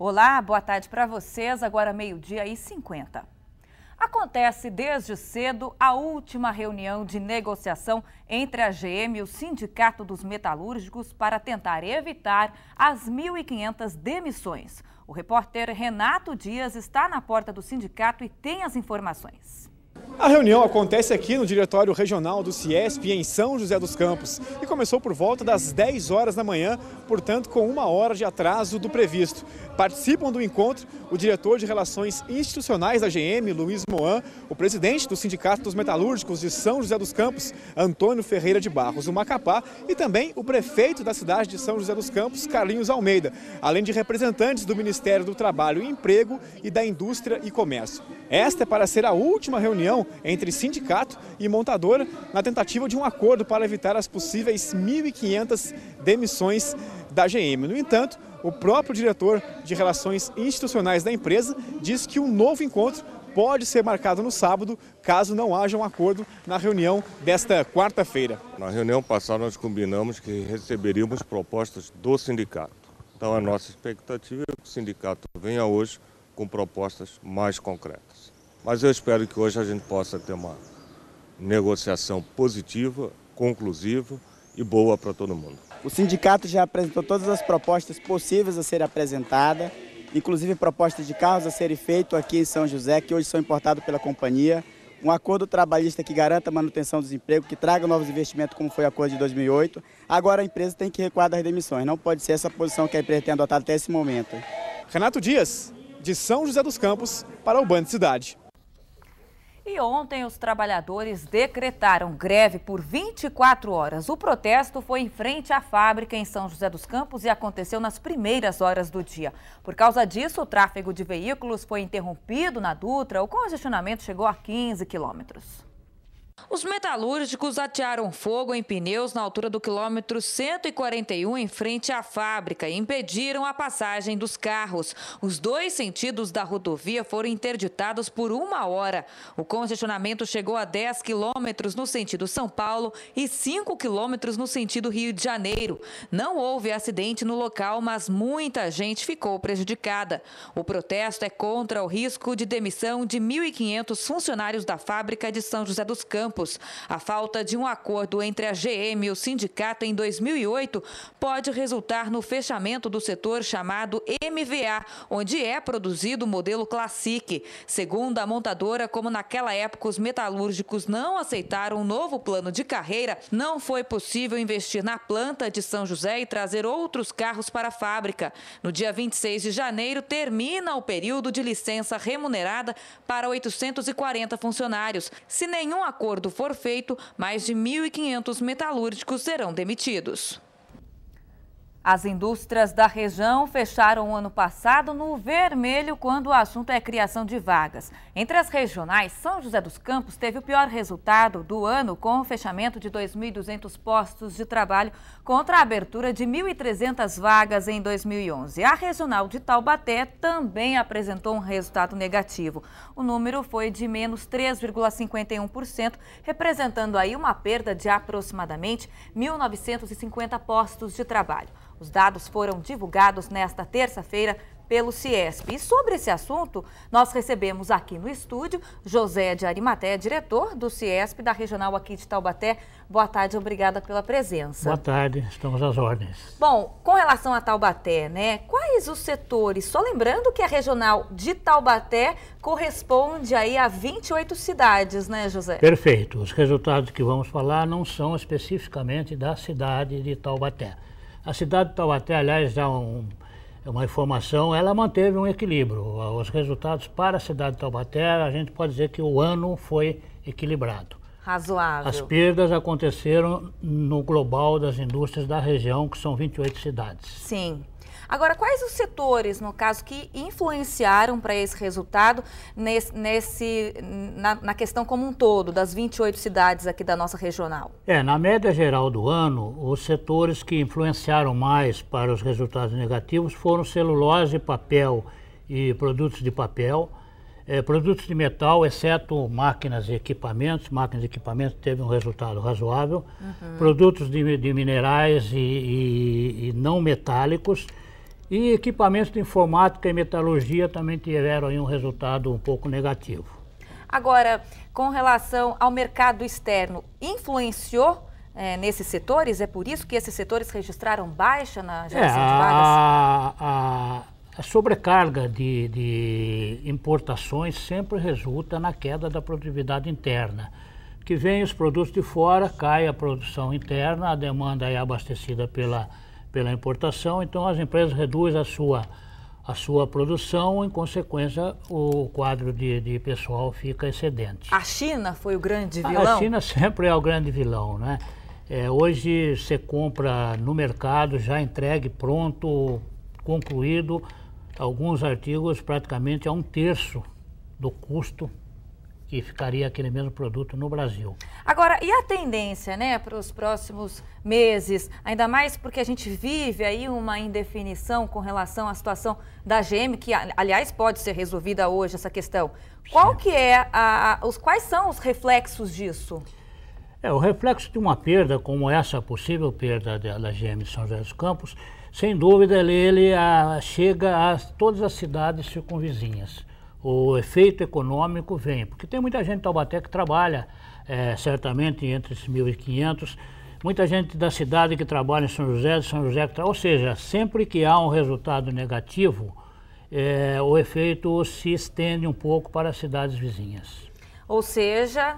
Olá, boa tarde para vocês. Agora 12h50. Acontece desde cedo a última reunião de negociação entre a GM e o Sindicato dos Metalúrgicos para tentar evitar as 1.500 demissões. O repórter Renato Dias está na porta do sindicato e tem as informações. A reunião acontece aqui no Diretório Regional do CIESP, em São José dos Campos, e começou por volta das 10 horas da manhã, portanto com 1 hora de atraso do previsto. Participam do encontro o diretor de Relações Institucionais da GM, Luiz Moan, o presidente do Sindicato dos Metalúrgicos de São José dos Campos, Antônio Ferreira de Barros, o Macapá, e também o prefeito da cidade de São José dos Campos, Carlinhos Almeida, além de representantes do Ministério do Trabalho e Emprego e da Indústria e Comércio. Esta é para ser a última reunião entre sindicato e montadora na tentativa de um acordo para evitar as possíveis 1.500 demissões da GM. No entanto, o próprio diretor de Relações Institucionais da empresa diz que um novo encontro pode ser marcado no sábado, caso não haja um acordo na reunião desta quarta-feira. Na reunião passada nós combinamos que receberíamos propostas do sindicato. Então a nossa expectativa é que o sindicato venha hoje com propostas mais concretas. Mas eu espero que hoje a gente possa ter uma negociação positiva, conclusiva e boa para todo mundo. O sindicato já apresentou todas as propostas possíveis a serem apresentadas, inclusive propostas de carros a serem feitos aqui em São José, que hoje são importados pela companhia. Um acordo trabalhista que garanta a manutenção dos empregos, que traga novos investimentos, como foi o acordo de 2008. Agora a empresa tem que recuar das demissões. Não pode ser essa posição que a empresa tem adotado até esse momento. Renato Dias, de São José dos Campos, para o Band Cidade. E ontem os trabalhadores decretaram greve por 24 horas. O protesto foi em frente à fábrica em São José dos Campos e aconteceu nas primeiras horas do dia. Por causa disso, o tráfego de veículos foi interrompido na Dutra. O congestionamento chegou a 15 quilômetros. Os metalúrgicos atearam fogo em pneus na altura do quilômetro 141 em frente à fábrica e impediram a passagem dos carros. Os dois sentidos da rodovia foram interditados por 1 hora. O congestionamento chegou a 10 quilômetros no sentido São Paulo e 5 quilômetros no sentido Rio de Janeiro. Não houve acidente no local, mas muita gente ficou prejudicada. O protesto é contra o risco de demissão de 1.500 funcionários da fábrica de São José dos Campos. A falta de um acordo entre a GM e o sindicato em 2008 pode resultar no fechamento do setor chamado MVA, onde é produzido o modelo Classic. Segundo a montadora, como naquela época os metalúrgicos não aceitaram um novo plano de carreira, não foi possível investir na planta de São José e trazer outros carros para a fábrica. No dia 26 de janeiro, termina o período de licença remunerada para 840 funcionários. Se nenhum acordo for feito, mais de 1.500 metalúrgicos serão demitidos. As indústrias da região fecharam o ano passado no vermelho quando o assunto é criação de vagas. Entre as regionais, São José dos Campos teve o pior resultado do ano com o fechamento de 2.200 postos de trabalho contra a abertura de 1.300 vagas em 2011. A regional de Taubaté também apresentou um resultado negativo. O número foi de menos 3,51%, representando aí uma perda de aproximadamente 1.950 postos de trabalho. Os dados foram divulgados nesta terça-feira pelo CIESP. E sobre esse assunto, nós recebemos aqui no estúdio José de Arimaté, diretor do CIESP da regional aqui de Taubaté. Boa tarde, obrigada pela presença. Boa tarde, estamos às ordens. Bom, com relação a Taubaté, né, quais os setores? Só lembrando que a regional de Taubaté corresponde aí a 28 cidades, né, José? Perfeito. Os resultados que vamos falar não são especificamente da cidade de Taubaté. A cidade de Taubaté, aliás, dá uma informação, ela manteve um equilíbrio. Os resultados para a cidade de Taubaté, a gente pode dizer que o ano foi equilibrado. Razoável. As perdas aconteceram no global das indústrias da região, que são 28 cidades. Sim. Agora, quais os setores, no caso, que influenciaram para esse resultado na questão como um todo, das 28 cidades aqui da nossa regional? Na média geral do ano, os setores que influenciaram mais para os resultados negativos foram celulose, papel e produtos de papel. Produtos de metal, exceto máquinas e equipamentos. Máquinas e equipamentos teve um resultado razoável. Produtos de minerais e não metálicos. E equipamentos de informática e metalurgia também tiveram aí um resultado um pouco negativo. Agora, com relação ao mercado externo, influenciou nesses setores? É por isso que esses setores registraram baixa na geração de vagas? A sobrecarga de importações sempre resulta na queda da produtividade interna. Que vem os produtos de fora, cai a produção interna, a demanda é abastecida pela importação, então as empresas reduzem a sua produção, em consequência o quadro de pessoal fica excedente. A China foi o grande vilão? A China sempre é o grande vilão, né? Hoje você compra no mercado, já entregue, pronto, concluído, alguns artigos praticamente a 1/3 do custo que ficaria aquele mesmo produto no Brasil. Agora, e a tendência, né, para os próximos meses, ainda mais porque a gente vive aí uma indefinição com relação à situação da GM, que aliás pode ser resolvida hoje essa questão. Qual que é quais são os reflexos disso? O reflexo de uma perda como essa, possível perda da GM de São José dos Campos, sem dúvida ele chega a todas as cidades circunvizinhas. O efeito econômico vem, porque tem muita gente de Taubaté que trabalha, certamente entre esses 1.500, muita gente da cidade que trabalha em São José, ou seja, sempre que há um resultado negativo, o efeito se estende um pouco para as cidades vizinhas. Ou seja,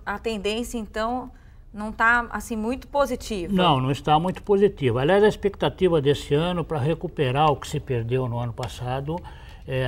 a tendência então não está assim muito positiva. Não está muito positiva. Aliás, a expectativa desse ano para recuperar o que se perdeu no ano passado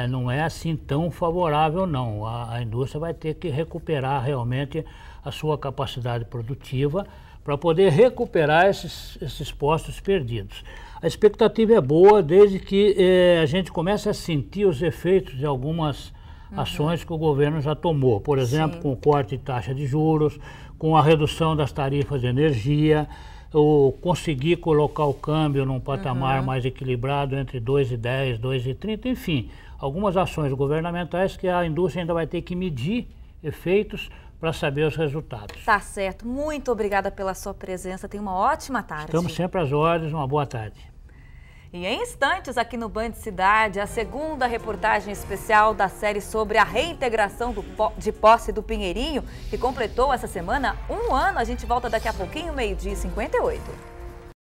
não é assim tão favorável, não. A indústria vai ter que recuperar realmente a sua capacidade produtiva para poder recuperar esses postos perdidos. A expectativa é boa desde que a gente comece a sentir os efeitos de algumas ações que o governo já tomou. Por exemplo, Sim. com o corte de taxa de juros, com a redução das tarifas de energia, ou conseguir colocar o câmbio num patamar mais equilibrado entre 2,10, 2,30, enfim, algumas ações governamentais que a indústria ainda vai ter que medir efeitos para saber os resultados. Tá certo. Muito obrigada pela sua presença. Tenha uma ótima tarde. Estamos sempre às ordens. Uma boa tarde. E em instantes, aqui no Band Cidade, a segunda reportagem especial da série sobre a reintegração de posse do Pinheirinho, que completou essa semana 1 ano. A gente volta daqui a pouquinho, 12h58.